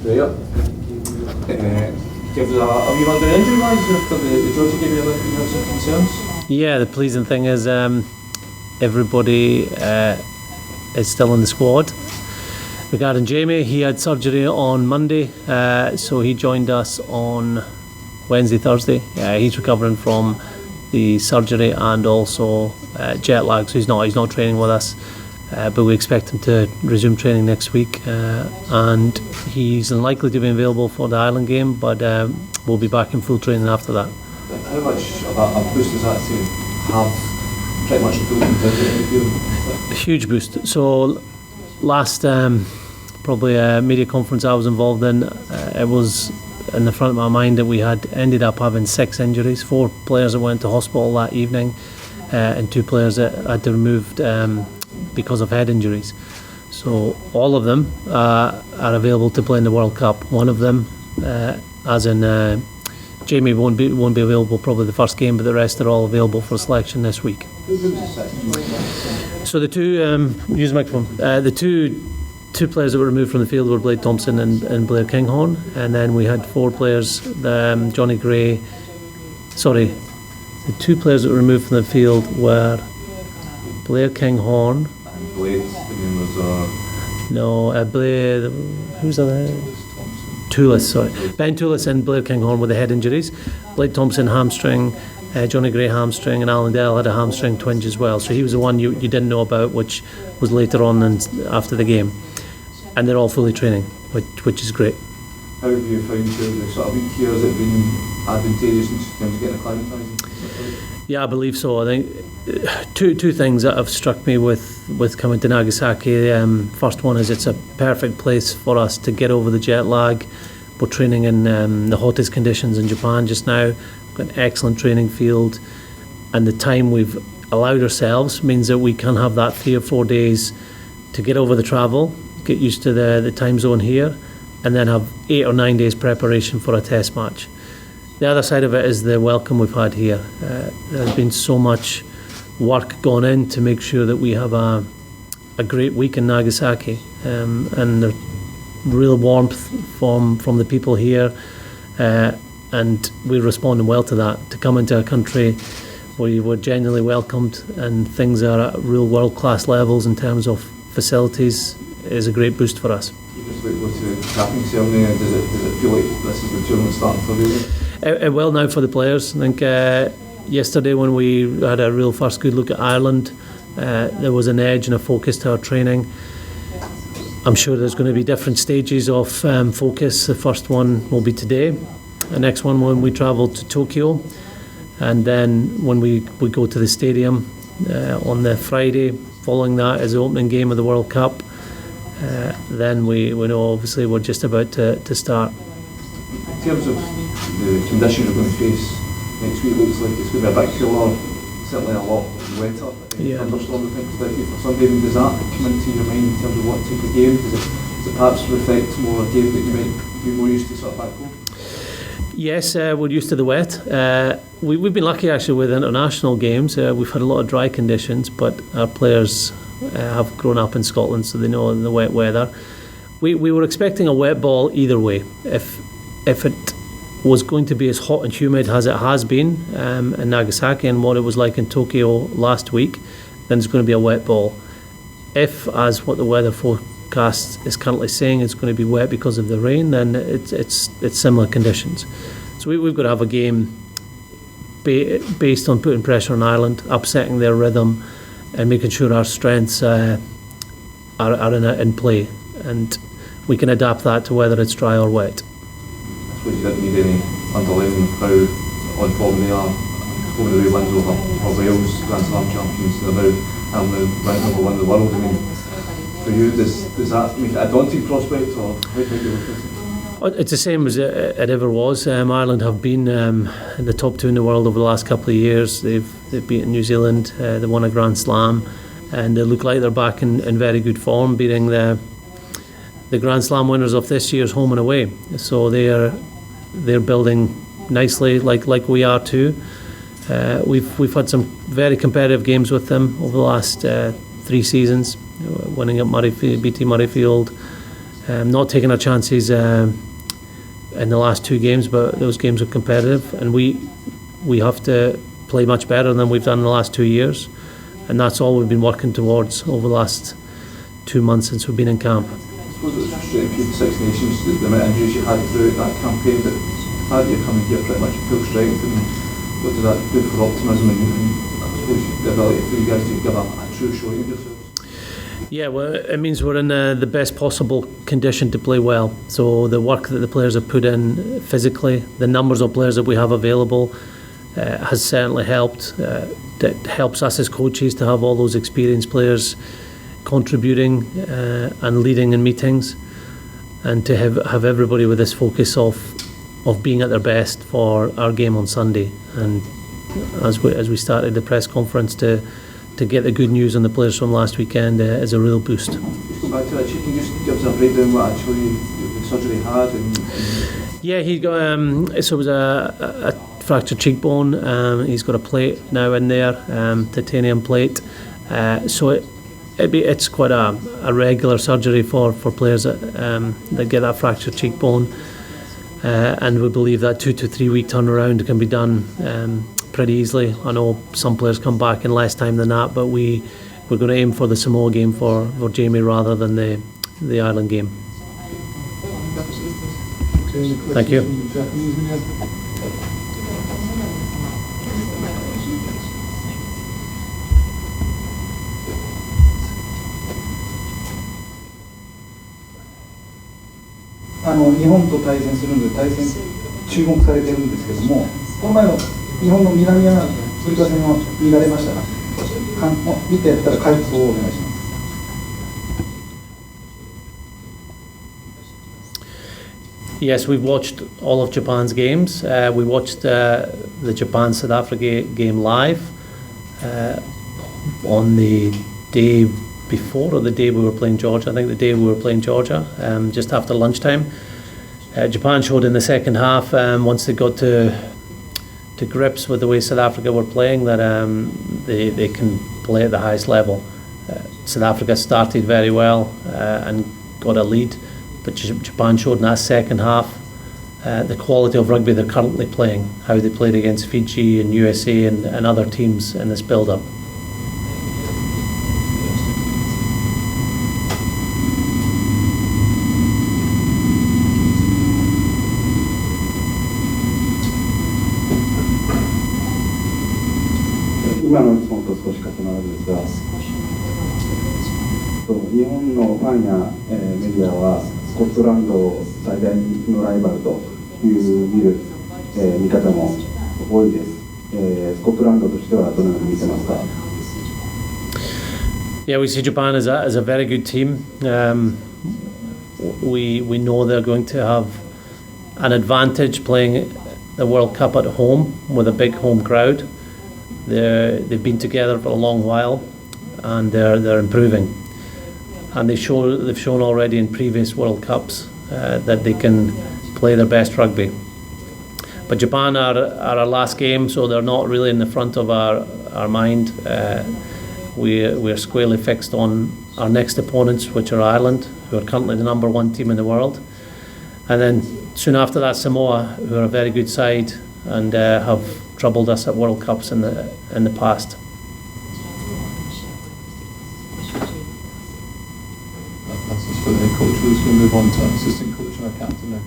Great. Have you under injury wise after the Georgia game? You have some concerns? Yeah, the pleasing thing is everybody is still in the squad. Regarding Jamie, he had surgery on Monday, so he joined us on Wednesday, Thursday. He's recovering from the surgery and also jet lag, so he's not training with us. But we expect him to resume training next week, and he's unlikely to be available for the Ireland game, but we'll be back in full training after that. How much of a boost is that to have pretty much a full contingent? A huge boost. So last probably media conference I was involved in, it was in the front of my mind that we had ended up having 6 injuries, 4 players that went to hospital that evening, and 2 players that had to removed because of head injuries. So all of them are available to play in the World Cup. One of them, as in Jamie, won't be available probably the first game, but the rest are all available for selection this week. So the two, use the microphone. The two players that were removed from the field were Blade Thompson and Blair Kinghorn, and then we had 4 players. Johnny Gray. Sorry, the 2 players that were removed from the field were Blair Kinghorn. And Blade, the name was Blair. Who's that? Toulis, sorry. Ben Toulis and Blair Kinghorn with the head injuries. Blade Thompson hamstring, Johnny Gray hamstring, and Alan Dell had a hamstring twinge as well. So he was the one you didn't know about, which was later on and after the game. And they're all fully training, which is great. How have you found the sort of week here? Has it been advantageous in terms of getting acclimatised? Yeah, I believe so. I think two things that have struck me with coming to Nagasaki. First one is it's a perfect place for us to get over the jet lag. We're training in the hottest conditions in Japan just now. We've got an excellent training field, and the time we've allowed ourselves means that we can have that 3 or 4 days to get over the travel, get used to the time zone here, and then have 8 or 9 days preparation for a test match. The other side of it is the welcome we've had here. There's been so much work gone in to make sure that we have a great week in Nagasaki, and the real warmth from the people here, and we're responding well to that. To come into a country where you were genuinely welcomed and things are at real world-class levels in terms of facilities is a great boost for us. Just like what's the capping ceremony, does it feel like this is the tournament starting for you? It will now for the players. I think yesterday when we had a real first good look at Ireland, there was an edge and a focus to our training. I'm sure there's going to be different stages of focus. The first one will be today. The next one when we travel to Tokyo, and then when we go to the stadium on the Friday. Following that is the opening game of the World Cup. Then we know obviously we're just about to start. In terms of the conditions we're going to face next week, it looks like it's going to be a bit cooler, certainly a lot wetter. Yeah. Thunderstorm, I think, predicted for Sunday. Does that come into your mind in terms of what type of game? Does it perhaps reflect more a game that you might be more used to sort of back home? Yes, we're used to the wet. We've been lucky actually with international games. We've had a lot of dry conditions, but our players have grown up in Scotland, so they know the wet weather. We were expecting a wet ball either way. If it was going to be as hot and humid as it has been in Nagasaki and what it was like in Tokyo last week, then it's going to be a wet ball. If, as what the weather forecast is currently saying, it's going to be wet because of the rain, then it's similar conditions. So we've got to have a game based on putting pressure on Ireland, upsetting their rhythm, and making sure our strengths are in play, and we can adapt that to whether it's dry or wet. I suppose you didn't need any under-11 how on form they are. Over the way wins over Wales, Grand Slam champions, they're now ranked number 1 in the world. I mean, for you, does that make it a daunting prospect, or how do you look at it? It's the same as it ever was. Ireland have been in the top 2 in the world over the last couple of years. They've beaten New Zealand, they won a Grand Slam, and they look like they're back in very good form, beating the Grand Slam winners of this year's home and away. So they're building nicely, like we are too. We've had some very competitive games with them over the last 3 seasons, winning at BT Murrayfield, not taking our chances in the last 2 games, but those games are competitive, and we have to play much better than we've done in the last 2 years, and that's all we've been working towards over the last 2 months since we've been in camp. I suppose it was frustrating for you, the Six Nations, the amount of injuries you had throughout that campaign, but the fact that you're coming here pretty much at full strength, and what does that do for optimism and I suppose the ability for you guys to give a true showing of yourselves? Yeah, well, it means we're in the best possible condition to play well. So the work that the players have put in physically, the numbers of players that we have available has certainly helped. It helps us as coaches to have all those experienced players contributing and leading in meetings, and to have everybody with this focus of being at their best for our game on Sunday. And as we started the press conference to get the good news on the players from last weekend is a real boost. Just go back to that, can you just give us a breakdown what actually the surgery had? Yeah, he got so it was a fractured cheekbone. He's got a plate now in there, titanium plate. So it's quite a regular surgery for players that get that fractured cheekbone, and we believe that 2 to 3 week turnaround can be done pretty easily. I know some players come back in less time than that, but we're going to aim for the Samoa game for Jamie rather than the Ireland game. Thank you.日本と対戦するので対戦注目されてるんですけども、この前の日本の南アフリカ戦を見られましたら、見てやったら回答をお願いします。Yes, we've watched all of Japan's games. We watched the Japan-South Africa game live on the day before or the day we were playing Georgia. I think the day we were playing Georgia, just after lunchtime. Japan showed in the second half, once they got to grips with the way South Africa were playing, that they can play at the highest level. South Africa started very well and got a lead, but Japan showed in that second half the quality of rugby they're currently playing, how they played against Fiji and USA and other teams in this build-up.今の質問と少し重なるんですが、日本のファンや、メディアはスコットランドを最大のライバルという見る、見方も多いです。スコットランドとしてはどのように見てますか？ Yeah, we see Japan as a very good team. We know they're going to have an advantage playing the World Cup at home with a big home crowd. They've been together for a long while, and they're improving. And they've shown already in previous World Cups that they can play their best rugby. But Japan are our last game, so they're not really in the front of our mind. We're squarely fixed on our next opponents, which are Ireland, who are currently the number 1 team in the world. And then soon after that, Samoa, who are a very good side and have troubled us at World Cups in the past. That's just for the head coach. We're just going to move on to assistant coach and our captain now.